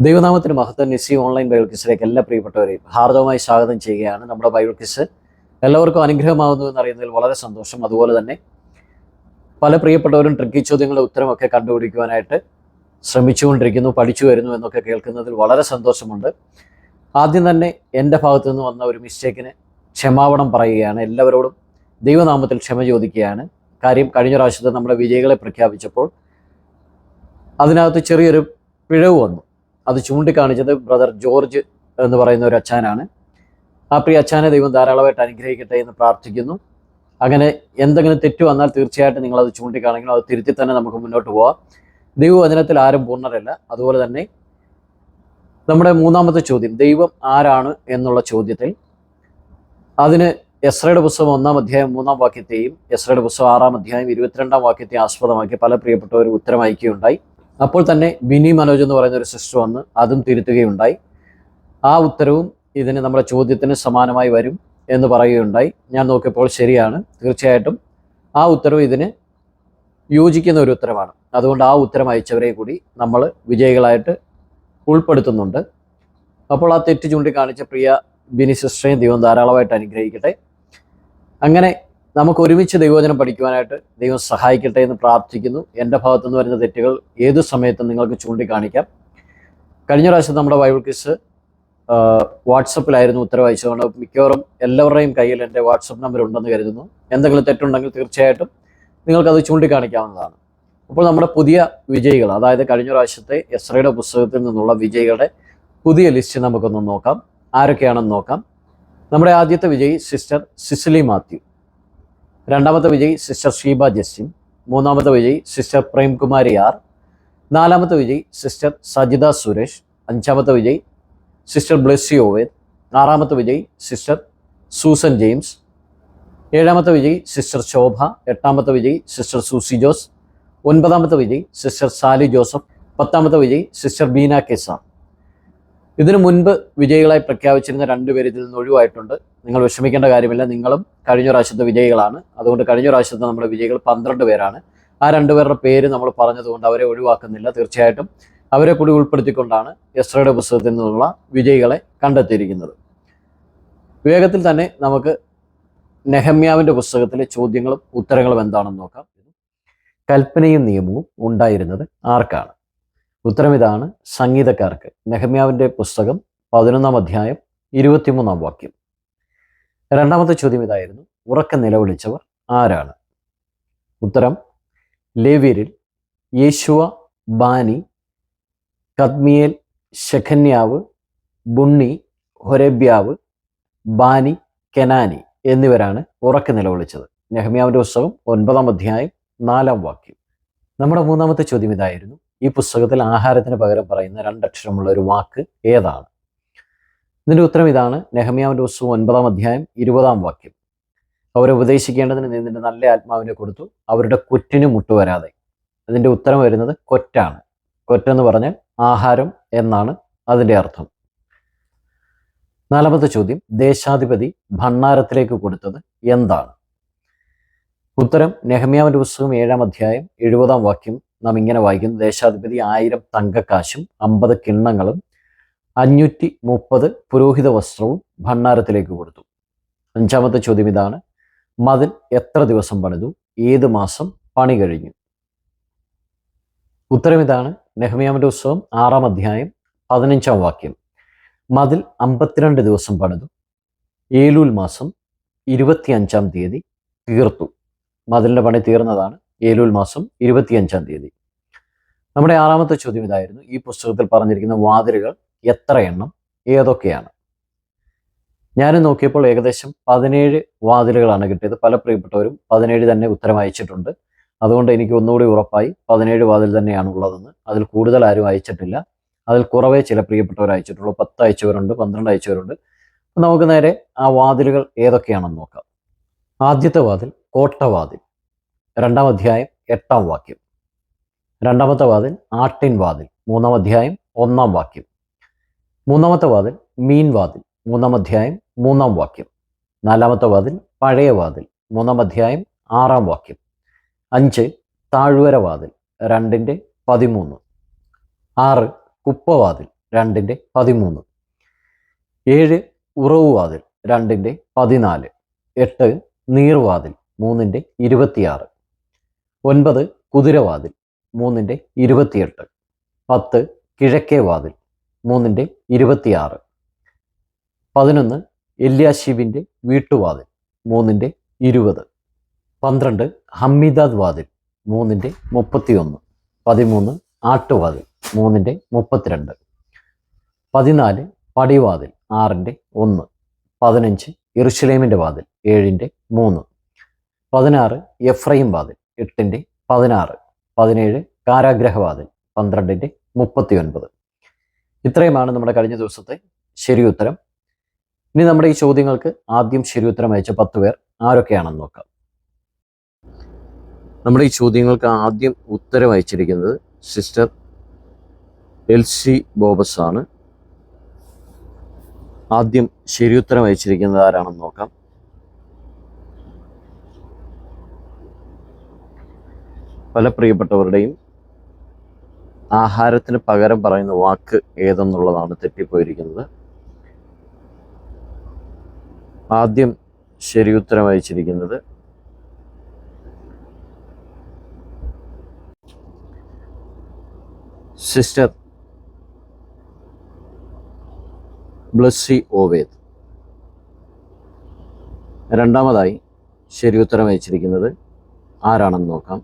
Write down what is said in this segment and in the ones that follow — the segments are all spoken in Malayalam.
ദൈവനാമത്തിന് മഹത്വം. നിസി ഓൺലൈൻ ബൈബിൾ ക്വിസിലേക്ക് എല്ലാ പ്രിയപ്പെട്ടവരെയും ഹാർദവമായി സ്വാഗതം ചെയ്യുകയാണ്. നമ്മുടെ ബൈബിൾ ക്വിസ് എല്ലാവർക്കും അനുഗ്രഹമാകുന്നു എന്നറിയുന്നതിൽ വളരെ സന്തോഷം. അതുപോലെ തന്നെ പല പ്രിയപ്പെട്ടവരും ട്രിക്കി ചോദ്യങ്ങളുടെ ഉത്തരമൊക്കെ കണ്ടുപിടിക്കുവാനായിട്ട് ശ്രമിച്ചുകൊണ്ടിരിക്കുന്നു, പഠിച്ചു വരുന്നു എന്നൊക്കെ കേൾക്കുന്നതിൽ വളരെ സന്തോഷമുണ്ട്. ആദ്യം തന്നെ എൻ്റെ ഭാഗത്തു നിന്ന് വന്ന ഒരു മിസ്റ്റേക്കിന് ക്ഷമാപണം പറയുകയാണ്. എല്ലാവരോടും ദൈവനാമത്തിൽ ക്ഷമ ചോദിക്കുകയാണ്. കാര്യം, കഴിഞ്ഞ പ്രാവശ്യത്തെ നമ്മുടെ വിജയികളെ പ്രഖ്യാപിച്ചപ്പോൾ അതിനകത്ത് ചെറിയൊരു പിഴവ് വന്നു. അത് ചൂണ്ടിക്കാണിച്ചത് ബ്രദർ ജോർജ് എന്ന് പറയുന്ന ഒരു അച്ഛനാണ്. ആ പ്രിയ അച്ഛനെ ദൈവം ധാരാളമായിട്ട് അനുഗ്രഹിക്കട്ടെ എന്ന് പ്രാർത്ഥിക്കുന്നു. അങ്ങനെ എന്തെങ്കിലും തെറ്റ് വന്നാൽ തീർച്ചയായിട്ടും നിങ്ങളത് ചൂണ്ടിക്കാണെങ്കിലും അത് തിരുത്തി തന്നെ നമുക്ക് മുന്നോട്ട് പോവാം. ദൈവവചനത്തിൽ ആരും പൂർണ്ണരല്ല. അതുപോലെ തന്നെ നമ്മുടെ മൂന്നാമത്തെ ചോദ്യം, ദൈവം ആരാണ് എന്നുള്ള ചോദ്യത്തിൽ അതിന് എസ്രയുടെ പുസ്തകം 1-ാം അധ്യായം 3-ാം വാക്യത്തെയും എസ്രയുടെ പുസ്തകം 6-ാം അധ്യായം 22-ാം വാക്യത്തെയും ആസ്പദമാക്കി പല പ്രിയപ്പെട്ടവർ ഉത്തരം അയക്കുകയുണ്ടായി. അപ്പോൾ തന്നെ ബിനി മനോജ് എന്ന് പറയുന്ന ഒരു സിസ്റ്റർ വന്ന് അതും തിരുത്തുകയുണ്ടായി. ആ ഉത്തരവും ഇതിന് നമ്മുടെ ചോദ്യത്തിന് സമാനമായി വരും എന്ന് പറയുകയുണ്ടായി. ഞാൻ നോക്കിയപ്പോൾ ശരിയാണ്. തീർച്ചയായിട്ടും ആ ഉത്തരവ് ഇതിന് യോജിക്കുന്ന ഒരു ഉത്തരമാണ്. അതുകൊണ്ട് ആ ഉത്തരം അയച്ചവരെ കൂടി നമ്മൾ വിജയികളായിട്ട് ഉൾപ്പെടുത്തുന്നുണ്ട്. അപ്പോൾ ആ തെറ്റ് ചൂണ്ടിക്കാണിച്ച പ്രിയ ബിനി സിസ്റ്ററെയും ദൈവം ധാരാളമായിട്ട് അനുഗ്രഹിക്കട്ടെ. അങ്ങനെ നമുക്ക് ഒരുമിച്ച് ദൈവവചനം പഠിക്കുവാനായിട്ട് ദൈവം സഹായിക്കട്ടെ എന്ന് പ്രാർത്ഥിക്കുന്നു. എൻ്റെ ഭാഗത്തുനിന്ന് വരുന്ന തെറ്റുകൾ ഏതു സമയത്തും നിങ്ങൾക്ക് ചൂണ്ടിക്കാണിക്കാം. കഴിഞ്ഞ പ്രാവശ്യം നമ്മുടെ ബൈബിൾ ക്വിസ് വാട്സപ്പിലായിരുന്നു ഉത്തരം അയച്ചതുകൊണ്ട് മിക്കവാറും എല്ലാവരുടെയും കയ്യിൽ എൻ്റെ വാട്സപ്പ് നമ്പർ ഉണ്ടെന്ന് കരുതുന്നു. എന്തെങ്കിലും തെറ്റുണ്ടെങ്കിൽ തീർച്ചയായിട്ടും നിങ്ങൾക്കത് ചൂണ്ടിക്കാണിക്കാവുന്നതാണ്. അപ്പോൾ നമ്മുടെ പുതിയ വിജയികൾ, അതായത് കഴിഞ്ഞ പ്രാവശ്യത്തെ എസ്രയുടെ പുസ്തകത്തിൽ നിന്നുള്ള വിജയികളുടെ പുതിയ ലിസ്റ്റ് നമുക്കൊന്ന് നോക്കാം. ആരൊക്കെയാണെന്ന് നോക്കാം. നമ്മുടെ ആദ്യത്തെ വിജയി സിസ്റ്റർ സിസിലി മാത്യു, രണ്ടാമത്തെ വിജയി സിസ്റ്റർ ഷീബ ജസ്റ്റിൻ, മൂന്നാമത്തെ വിജയി സിസ്റ്റർ പ്രേംകുമാരി ആർ, നാലാമത്തെ വിജയി സിസ്റ്റർ സജിത സുരേഷ്, അഞ്ചാമത്തെ വിജയി സിസ്റ്റർ ബ്ലെസ്സി ഓവേദ്, ആറാമത്തെ വിജയി സിസ്റ്റർ സൂസൻ ജെയിംസ്, ഏഴാമത്തെ വിജയി സിസ്റ്റർ ശോഭ, എട്ടാമത്തെ വിജയി സിസ്റ്റർ സൂസി ജോസ്, ഒൻപതാമത്തെ വിജയി സിസ്റ്റർ സാലി ജോസഫ്, പത്താമത്തെ വിജയി സിസ്റ്റർ ബീന കെസാം. ഇതിനു മുൻപ് വിജയികളായി പ്രഖ്യാപിച്ചിരുന്ന രണ്ടുപേർ ഇതിൽ നിന്ന് ഒഴിവായിട്ടുണ്ട്. നിങ്ങൾ വിഷമിക്കേണ്ട കാര്യമില്ല. നിങ്ങളും കഴിഞ്ഞ പ്രാവശ്യത്തെ വിജയികളാണ്. അതുകൊണ്ട് കഴിഞ്ഞ പ്രാവശ്യത്തെ നമ്മുടെ വിജയികൾ 12 പേരാണ്. ആ 2 പേരുടെ പേര് നമ്മൾ പറഞ്ഞതുകൊണ്ട് അവരെ ഒഴിവാക്കുന്നില്ല. തീർച്ചയായിട്ടും അവരെ കൂടി ഉൾപ്പെടുത്തിക്കൊണ്ടാണ് എസ്രയുടെ പുസ്തകത്തിൽ നിന്നുള്ള വിജയികളെ കണ്ടെത്തിയിരിക്കുന്നത്. വേഗത്തിൽ തന്നെ നമുക്ക് നെഹമ്യാവിൻ്റെ പുസ്തകത്തിലെ ചോദ്യങ്ങളും ഉത്തരങ്ങളും എന്താണെന്ന് നോക്കാം. കൽപ്പനയും നിയമവും ഉണ്ടായിരുന്നത് ആർക്കാണ്? ഉത്തരം ഇതാണ്, സംഗീതക്കാർക്ക്. നെഹമ്യാവിൻ്റെ പുസ്തകം 11-ാം അധ്യായം 23-ാം വാക്യം. രണ്ടാമത്തെ ചോദ്യം ഇതായിരുന്നു, ഉറക്കെ നിലവിളിച്ചവർ ആരാണ്? ഉത്തരം, ലേവ്യരിൽ യേശുവ, ബാനി, കദ്മിയേൽ, ശെഖന്യാവ്, ബുണ്ണി, ഹൊരബ്യാവ്, ബാനി, കെനാനി എന്നിവരാണ് ഉറക്കെ നിലവിളിച്ചത്. നെഹമ്യാവിൻ്റെ പുസ്തകം 9-ാം അധ്യായം 4-ാം വാക്യം. നമ്മുടെ മൂന്നാമത്തെ ചോദ്യം ഇതായിരുന്നു, ഈ പുസ്തകത്തിൽ ആഹാരത്തിന് പകരം പറയുന്ന 2 അക്ഷരമുള്ള ഒരു വാക്ക് ഏതാണ്? ഇതിൻ്റെ ഉത്തരം ഇതാണ്, നെഹമ്യാവിൻ്റെ പുസ്തകം 9-ാം അധ്യായം 20-ാം വാക്യം. അവരെ ഉപദേശിക്കേണ്ടതിന് നീ നിന്റെ നല്ല ആത്മാവിനെ കൊടുത്തു, അവരുടെ കൊറ്റിന് മുട്ടുവരാതെ. അതിൻ്റെ ഉത്തരം വരുന്നത് കൊറ്റാണ്. കൊറ്റെന്ന് പറഞ്ഞാൽ ആഹാരം എന്നാണ് അതിൻ്റെ അർത്ഥം. നാലാമത്തെ ചോദ്യം, ദേശാധിപതി ഭണ്ഡാരത്തിലേക്ക് കൊടുത്തത് എന്താണ്? ഉത്തരം, നെഹമ്യാവിൻ്റെ പുസ്തകം 7-ാം അധ്യായം 70-ാം വാക്യം നാം ഇങ്ങനെ വായിക്കുന്നു, ദേശാധിപതി 1000 തങ്കക്കാശും 50 കിണ്ണങ്ങളും 530 പുരോഹിത വസ്ത്രവും ഭണ്ഡാരത്തിലേക്ക് കൊടുത്തു. അഞ്ചാമത്തെ ചോദ്യം ഇതാണ്, മതിൽ എത്ര ദിവസം പണിതു, ഏത് മാസം പണി കഴിഞ്ഞു? ഉത്തരം ഇതാണ്, നെഹമ്യാവിൻ്റെ പുസ്തകം 6-ാം അധ്യായം 15-ാം വാക്യം. മതിൽ 52 ദിവസം പണിതു, ഏലൂൽ മാസം 25-ാം തീയതി തീർത്തു. മതിലിൻ്റെ പണി തീർന്നതാണ് ഏലൂൽ മാസം 25-ാം തീയതി. നമ്മുടെ ആറാമത്തെ ചോദ്യം ഇതായിരുന്നു, ഈ പുസ്തകത്തിൽ പറഞ്ഞിരിക്കുന്ന വാതിലുകൾ എത്ര എണ്ണം, ഏതൊക്കെയാണ്? ഞാനും നോക്കിയപ്പോൾ ഏകദേശം 17 വാതിലുകളാണ് കിട്ടിയത്. പല പ്രിയപ്പെട്ടവരും 17 തന്നെ ഉത്തരം അയച്ചിട്ടുണ്ട്. അതുകൊണ്ട് എനിക്ക് ഒന്നുകൂടി ഉറപ്പായി 17 വാതിൽ തന്നെയാണ് ഉള്ളതെന്ന്. അതിൽ കൂടുതൽ ആരും അയച്ചിട്ടില്ല. അതിൽ കുറവേ ചില പ്രിയപ്പെട്ടവർ അയച്ചിട്ടുള്ളൂ. 10 അയച്ചവരുണ്ട്, 12 അയച്ചവരുണ്ട്. അപ്പം നമുക്ക് നേരെ ആ വാതിലുകൾ ഏതൊക്കെയാണെന്ന് നോക്കാം. ആദ്യത്തെ വാതിൽ കോട്ടവാതിൽ, 2-ാം അധ്യായം 8-ാം വാക്യം. രണ്ടാമത്തെ വാതിൽ ആട്ടിൻ വാതിൽ, 3-ാം അധ്യായം 1-ാം വാക്യം. മൂന്നാമത്തെ വാതിൽ മീൻ വാതിൽ, 3-ാം അധ്യായം 3-ാം വാക്യം. നാലാമത്തെ വാതിൽ പഴയ വാതിൽ, 3-ാം അധ്യായം 6-ാം വാക്യം. 5 താഴ്വര വാതിൽ, 2-ന്റെ 13. 6 കുപ്പവാതിൽ, 2-13. 7 ഉറവുവാതിൽ 2-14. 8 നീർവാതിൽ 3-26. 9 കുതിരവാതിൽ 3-28. 10 കിഴക്കേ വാതിൽ 3-26. 11 എല്യാശീബിൻ്റെ വീട്ടുവാതിൽ 3-20. 12 ഹമ്മീദാദ് വാതിൽ 3-31. 13 ആട്ടുവാതിൽ 3-32. 14 പടിവാതിൽ 6-1. 15 യെരൂശലേമിൻ്റെ വാതിൽ 7-3. 16 എഫ്രൈം വാതിൽ 8-16. 17 കാരാഗ്രഹവാതിൽ 12-39. ഇത്രയുമാണ് നമ്മുടെ കഴിഞ്ഞ ദിവസത്തെ ശരിയുത്തരം. ഇനി നമ്മുടെ ഈ ചോദ്യങ്ങൾക്ക് ആദ്യം ശരിയുത്തരം അയച്ച 10 പേർ ആരൊക്കെയാണെന്ന് നോക്കാം. നമ്മുടെ ഈ ചോദ്യങ്ങൾക്ക് ആദ്യം ഉത്തരം അയച്ചിരിക്കുന്നത് സിസ്റ്റർ എൽസി ബോബസ് ആണ്. ആദ്യം ശരിയുത്തരം അയച്ചിരിക്കുന്നത് ആരാണെന്ന് നോക്കാം. പല പ്രിയപ്പെട്ടവരുടെയും ആഹാരത്തിന് പകരം പറയുന്ന വാക്ക് ഏതെന്നുള്ളതാണ് തെറ്റിപ്പോയിരിക്കുന്നത്. ആദ്യം ശരിയുത്തരം അയച്ചിരിക്കുന്നത് സിസ്റ്റർ ബ്ലസ്സി ഓവേദ്. രണ്ടാമതായി ശരിയുത്തരം അയച്ചിരിക്കുന്നത് ആരാണെന്ന് നോക്കാം.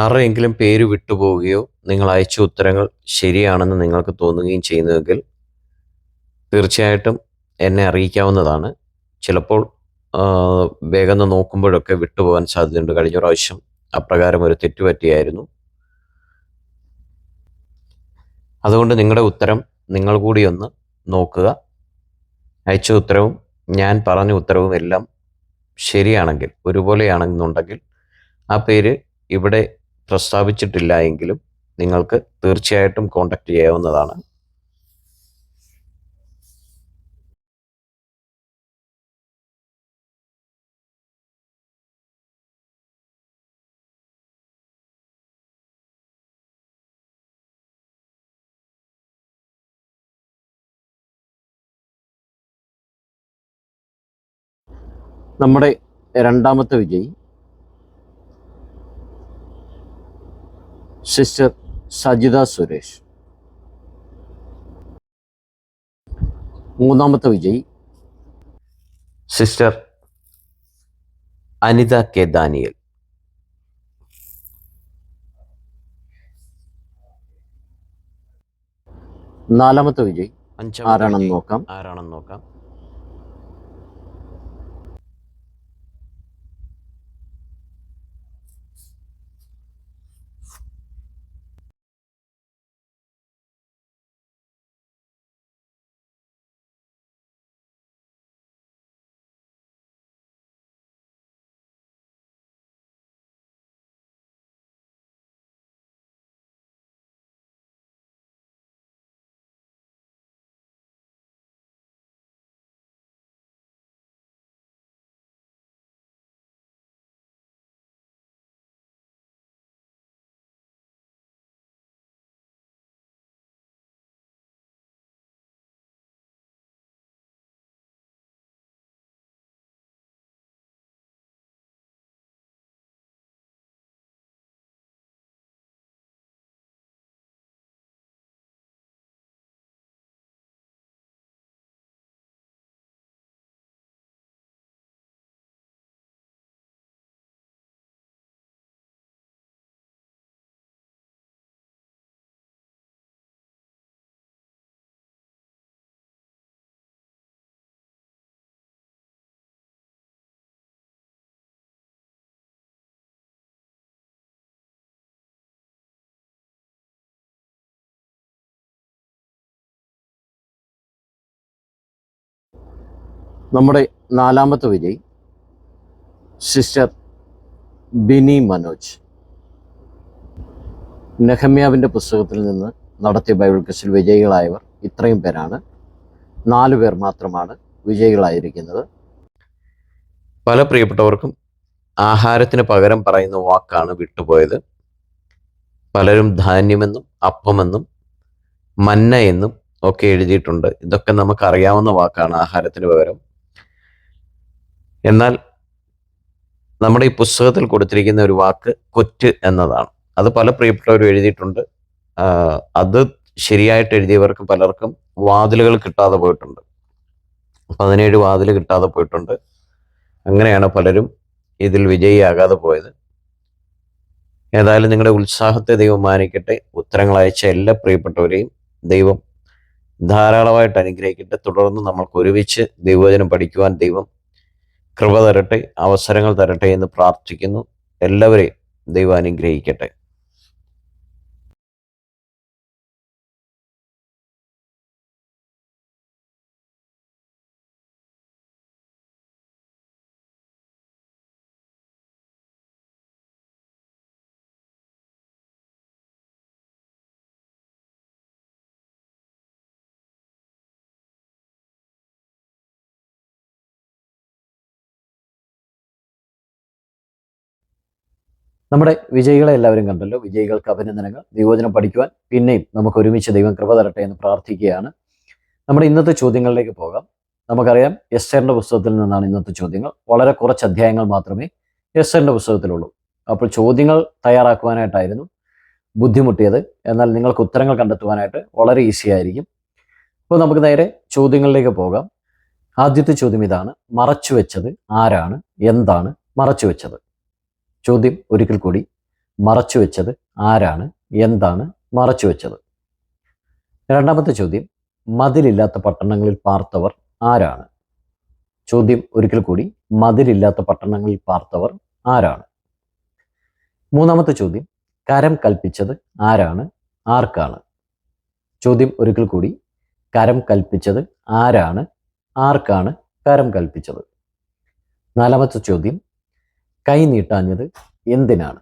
ആരുടെയെങ്കിലും പേര് വിട്ടുപോവുകയോ നിങ്ങൾ അയച്ച ഉത്തരങ്ങൾ ശരിയാണെന്ന് നിങ്ങൾക്ക് തോന്നുകയും ചെയ്യുന്നുവെങ്കിൽ തീർച്ചയായിട്ടും എന്നെ അറിയിക്കാവുന്നതാണ്. ചിലപ്പോൾ വേഗം നോക്കുമ്പോഴൊക്കെ വിട്ടുപോകാൻ സാധ്യതയുണ്ട്. കഴിഞ്ഞ പ്രാവശ്യം അപ്രകാരം ഒരു തെറ്റുപറ്റിയായിരുന്നു. അതുകൊണ്ട് നിങ്ങളുടെ ഉത്തരം നിങ്ങൾ കൂടി ഒന്ന് നോക്കുക. അയച്ച ഉത്തരവും ഞാൻ പറഞ്ഞ ഉത്തരവും എല്ലാം ശരിയാണെങ്കിൽ, ഒരുപോലെയാണെന്നുണ്ടെങ്കിൽ ആ പേര് ഇവിടെ പ്രസ്താവിച്ചിട്ടില്ല എങ്കിലും നിങ്ങൾക്ക് തീർച്ചയായിട്ടും കോൺടാക്റ്റ് ചെയ്യാവുന്നതാണ്. നമ്മുടെ രണ്ടാമത്തെ വിജയി സിസ്റ്റർ സജിത സുരേഷ്. മൂന്നാമത്തെ വിജയി സിസ്റ്റർ അനിത കെ ദാനിയൽ. നാലാമത്തെ വിജയി ആരാണെന്ന് നോക്കാം. നമ്മുടെ നാലാമത്തെ വിജയി സിസ്റ്റർ ബിനി മനോജ്. നെഹമ്യാവിൻ്റെ പുസ്തകത്തിൽ നിന്ന് നടത്തിയ ബൈബിൾ ക്വിസിൽ വിജയികളായവർ ഇത്രയും പേരാണ്. 4 പേർ മാത്രമാണ് വിജയികളായിരിക്കുന്നത്. പല പ്രിയപ്പെട്ടവർക്കും ആഹാരത്തിന് പകരം പറയുന്ന വാക്കാണ് വിട്ടുപോയത്. പലരും ധാന്യമെന്നും അപ്പമെന്നും മന്ന എന്നും ഒക്കെ എഴുതിയിട്ടുണ്ട്. ഇതൊക്കെ നമുക്കറിയാവുന്ന വാക്കാണ് ആഹാരത്തിന് പകരം. എന്നാൽ നമ്മുടെ ഈ പുസ്തകത്തിൽ കൊടുത്തിരിക്കുന്ന ഒരു വാക്ക് കൊറ്റ് എന്നതാണ്. അത് പല പ്രിയപ്പെട്ടവരും എഴുതിയിട്ടുണ്ട്. അത് ശരിയായിട്ട് എഴുതിയവർക്ക് പലർക്കും വാതിലുകൾ കിട്ടാതെ പോയിട്ടുണ്ട്. 17 വാതിൽ കിട്ടാതെ പോയിട്ടുണ്ട്. അങ്ങനെയാണ് പലരും ഇതിൽ വിജയിയാകാതെ പോയത്. ഏതായാലും നിങ്ങളുടെ ഉത്സാഹത്തെ ദൈവം മാനിക്കട്ടെ. ഉത്തരങ്ങൾ അയച്ച എല്ലാ പ്രിയപ്പെട്ടവരെയും ദൈവം ധാരാളമായിട്ട് അനുഗ്രഹിക്കട്ടെ. തുടർന്ന് നമ്മൾക്ക് ഒരുമിച്ച് ദൈവവചനം പഠിക്കുവാൻ ദൈവം കൃപ തരട്ടെ, അവസരങ്ങൾ തരട്ടെ എന്ന് പ്രാർത്ഥിക്കുന്നു. എല്ലാവരെയും ദൈവം അനുഗ്രഹിക്കട്ടെ. നമ്മുടെ വിജയികളെ എല്ലാവരും കണ്ടല്ലോ. വിജയികൾക്ക് അഭിനന്ദനങ്ങൾ. ദൈവവചനം പഠിക്കുവാൻ പിന്നെയും നമുക്ക് ഒരുമിച്ച് ദൈവം കൃപ തരട്ടെ എന്ന് പ്രാർത്ഥിക്കുകയാണ്. നമ്മുടെ ഇന്നത്തെ ചോദ്യങ്ങളിലേക്ക് പോകാം. നമുക്കറിയാം എസ്തേറിന്റെ പുസ്തകത്തിൽ നിന്നാണ് ഇന്നത്തെ ചോദ്യങ്ങൾ. വളരെ കുറച്ച് അധ്യായങ്ങൾ മാത്രമേ എസ്തേറിന്റെ പുസ്തകത്തിലുള്ളൂ. അപ്പോൾ ചോദ്യങ്ങൾ തയ്യാറാക്കുവാനായിട്ടായിരുന്നു ബുദ്ധിമുട്ടിയത്. എന്നാൽ നിങ്ങൾക്ക് ഉത്തരങ്ങൾ കണ്ടെത്തുവാനായിട്ട് വളരെ ഈസി ആയിരിക്കും. അപ്പോൾ നമുക്ക് നേരെ ചോദ്യങ്ങളിലേക്ക് പോകാം. ആദ്യത്തെ ചോദ്യം ഇതാണ്: മറച്ചുവെച്ചത് ആരാണ്? എന്താണ് മറച്ചുവെച്ചത്? ചോദ്യം ഒരിക്കൽ കൂടി: മറച്ചുവെച്ചത് ആരാണ്? എന്താണ് മറച്ചുവെച്ചത്? രണ്ടാമത്തെ ചോദ്യം: മതിലില്ലാത്ത പട്ടണങ്ങളിൽ പാർത്തവർ ആരാണ്? ചോദ്യം ഒരിക്കൽ കൂടി: മതിലില്ലാത്ത പട്ടണങ്ങളിൽ പാർത്തവർ ആരാണ്? മൂന്നാമത്തെ ചോദ്യം: കരം കൽപ്പിച്ചത് ആരാണ്? ആർക്കാണ്? ചോദ്യം ഒരിക്കൽ കൂടി: കരം കൽപ്പിച്ചത് ആരാണ്? ആർക്കാണ് കരം കൽപ്പിച്ചത്? നാലാമത്തെ ചോദ്യം: കൈ നീട്ടാഞ്ഞത് എന്തിനാണ്?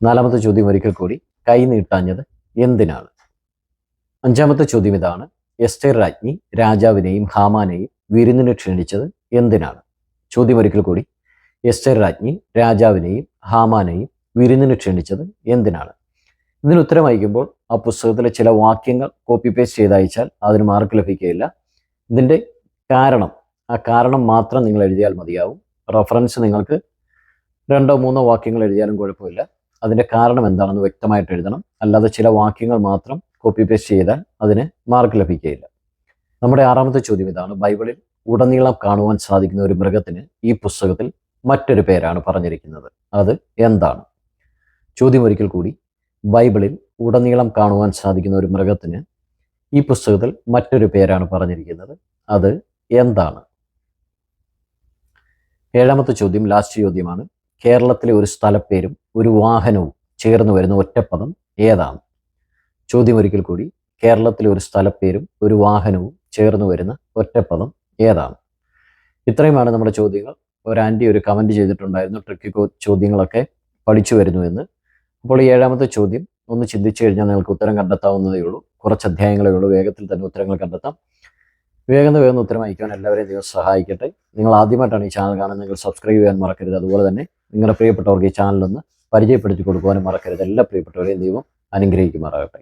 നാലാമത്തെ ചോദ്യം ഒരിക്കൽ കൂടി: കൈ നീട്ടാഞ്ഞത് എന്തിനാണ്? അഞ്ചാമത്തെ ചോദ്യം ഇതാണ്: എസ്തേർ രാജ്ഞി രാജാവിനെയും ഹാമാനെയും വിരുന്നിന് ക്ഷണിച്ചത് എന്തിനാണ്? ചോദ്യം ഒരിക്കൽ കൂടി: എസ്തേർ രാജ്ഞി രാജാവിനെയും ഹാമാനെയും വിരുന്നിന് ക്ഷണിച്ചത് എന്തിനാണ്? ഇതിന് ഉത്തരം അയക്കുമ്പോൾ ആ പുസ്തകത്തിലെ ചില വാക്യങ്ങൾ കോപ്പി പേസ്റ്റ് ചെയ്ത് അയച്ചാൽ അതിന് മാർക്ക് ലഭിക്കുകയില്ല. ഇതിൻ്റെ കാരണം, ആ കാരണം മാത്രം നിങ്ങൾ എഴുതിയാൽ മതിയാവും. റെഫറൻസ് നിങ്ങൾക്ക് 2-3 വാക്യങ്ങൾ എഴുതിയാലും കുഴപ്പമില്ല. അതിൻ്റെ കാരണം എന്താണെന്ന് വ്യക്തമായിട്ട് എഴുതണം. അല്ലാതെ ചില വാക്യങ്ങൾ മാത്രം കോപ്പി പേസ്റ്റ് ചെയ്താൽ അതിന് മാർക്ക് ലഭിക്കുകയില്ല. നമ്മുടെ ആറാമത്തെ ചോദ്യം ഇതാണ്: ബൈബിളിൽ ഉടനീളം കാണുവാൻ സാധിക്കുന്ന ഒരു മൃഗത്തിന് ഈ പുസ്തകത്തിൽ മറ്റൊരു പേരാണ് പറഞ്ഞിരിക്കുന്നത്. അത് എന്താണ്? ചോദ്യം ഒരിക്കൽ കൂടി: ബൈബിളിൽ ഉടനീളം കാണുവാൻ സാധിക്കുന്ന ഒരു മൃഗത്തിന് ഈ പുസ്തകത്തിൽ മറ്റൊരു പേരാണ് പറഞ്ഞിരിക്കുന്നത്. അത് എന്താണ്? ഏഴാമത്തെ ചോദ്യം ലാസ്റ്റ് ചോദ്യമാണ്: കേരളത്തിലെ ഒരു സ്ഥലപ്പേരും ഒരു വാഹനവും ചേർന്ന് വരുന്ന ഒറ്റപ്പദം ഏതാണ്? ചോദ്യം ഒരിക്കൽ കൂടി: കേരളത്തിലെ ഒരു സ്ഥലപ്പേരും ഒരു വാഹനവും ചേർന്ന് വരുന്ന ഒറ്റപ്പദം ഏതാണ്? ഇത്രയുമാണ് നമ്മുടെ ചോദ്യങ്ങൾ. ഒരു ആൻറ്റി ഒരു കമൻറ്റ് ചെയ്തിട്ടുണ്ടായിരുന്നു, ട്രിക്കി ചോദ്യങ്ങളൊക്കെ പഠിച്ചു വരുന്നു എന്ന്. അപ്പോൾ ഈ ഏഴാമത്തെ ചോദ്യം ഒന്ന് ചിന്തിച്ചു കഴിഞ്ഞാൽ നിങ്ങൾക്ക് ഉത്തരം കണ്ടെത്താവുന്നതേ ഉള്ളൂ. കുറച്ച് അധ്യായങ്ങളേ ഉള്ളൂ. വേഗത്തിൽ തന്നെ ഉത്തരങ്ങൾ കണ്ടെത്താം. വേഗം ഉത്തരം അയക്കാൻ എല്ലാവരെയും ദൈവം സഹായിക്കട്ടെ. നിങ്ങൾ ആദ്യമായിട്ടാണ് ഈ ചാനൽ കാണുന്നതെങ്കിൽ സബ്സ്ക്രൈബ് ചെയ്യാൻ മറക്കരുത്. അതുപോലെ തന്നെ നിങ്ങളുടെ പ്രിയപ്പെട്ടവർക്ക് ഈ ചാനലൊന്ന് പരിചയപ്പെടുത്തി കൊടുക്കുവാനും മറക്കരുത്. എല്ലാ പ്രിയപ്പെട്ടവരെയും ദൈവം അനുഗ്രഹിക്കുമാറാകട്ടെ.